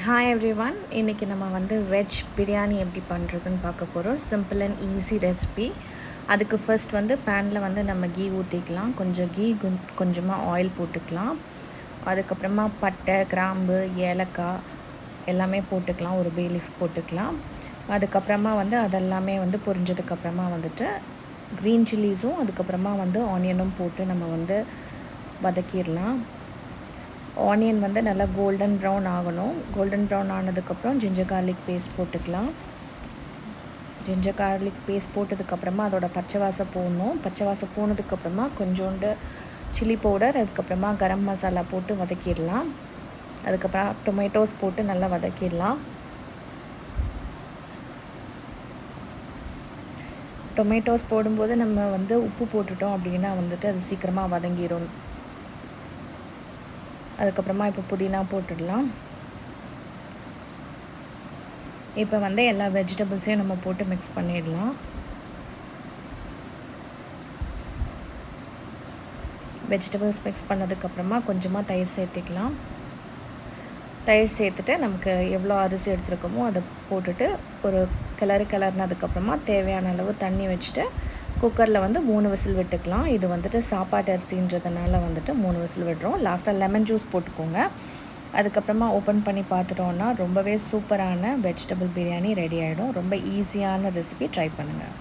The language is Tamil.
Hi everyone. இன்றைக்கி நம்ம வந்து வெஜ் பிரியாணி எப்படி பண்ணுறதுன்னு பார்க்க போகிறோம். Simple and easy recipe. அதுக்கு ஃபர்ஸ்ட் வந்து பேனில் வந்து நம்ம கீ ஊற்றிக்கலாம். கொஞ்சம் கீ கொஞ்சமாக ஆயில் போட்டுக்கலாம். அதுக்கப்புறமா பட்டை, கிராம்பு, ஏலக்காய் எல்லாமே போட்டுக்கலாம். ஒரு பே லீஃப் போட்டுக்கலாம். அதுக்கப்புறமா வந்து அதெல்லாமே வந்து பொரிஞ்சதுக்கப்புறமா வந்துட்டு க்ரீன் சில்லிஸும் அதுக்கப்புறமா வந்து ஆனியனும் போட்டு நம்ம வந்து வதக்கிடலாம். ஆனியன் வந்து நல்லா கோல்டன் ப்ரௌன் ஆகணும். கோல்டன் ப்ரௌன் ஆனதுக்கப்புறம் ஜிஞ்சர் கார்லிக் பேஸ்ட் போட்டுக்கலாம். ஜிஞ்சர் கார்லிக் பேஸ்ட் போட்டதுக்கப்புறமா அதோட பச்சை வாசம் போடணும். பச்சை வாசம் போனதுக்கப்புறமா கொஞ்சோண்டு சில்லி பவுடர், அதுக்கப்புறமா கரம் மசாலா போட்டு வதக்கிடலாம். அதுக்கப்புறம் டொமேட்டோஸ் போட்டு நல்லா வதக்கிடலாம். டொமேட்டோஸ் போடும்போது நம்ம வந்து உப்பு போட்டுட்டோம் அப்படின்னா வந்துட்டு அது சீக்கிரமாக வதங்கிடும். அதுக்கப்புறமா இப்போ புதினா போட்டுடலாம். இப்போ வந்து எல்லா வெஜிடபிள்ஸையும் நம்ம போட்டு மிக்ஸ் பண்ணிடலாம். வெஜிடபிள்ஸ் மிக்ஸ் பண்ணதுக்கப்புறமா கொஞ்சமாக தயிர் சேர்த்துக்கலாம். தயிர் சேர்த்துட்டு நமக்கு எவ்வளோ அரிசி எடுத்துருக்கோமோ அதை போட்டுட்டு ஒரு கிளறினதுக்கப்புறமா தேவையான அளவு தண்ணி வச்சுட்டு குக்கரில் வந்து 3 விசில் விட்டுக்கலாம். இது வந்துட்டு சாப்பாட்டு அரிசின்றதுனால வந்துட்டு 3 விசில் விடுறோம். லாஸ்ட்டாக லெமன் ஜூஸ் போட்டுக்கோங்க. அதுக்கப்புறமா ஓப்பன் பண்ணி பார்த்துட்டோன்னா ரொம்பவே சூப்பரான வெஜிடபிள் பிரியாணி ரெடி ஆகிடும். ரொம்ப ஈஸியான ரெசிபி, ட்ரை பண்ணுங்கள்.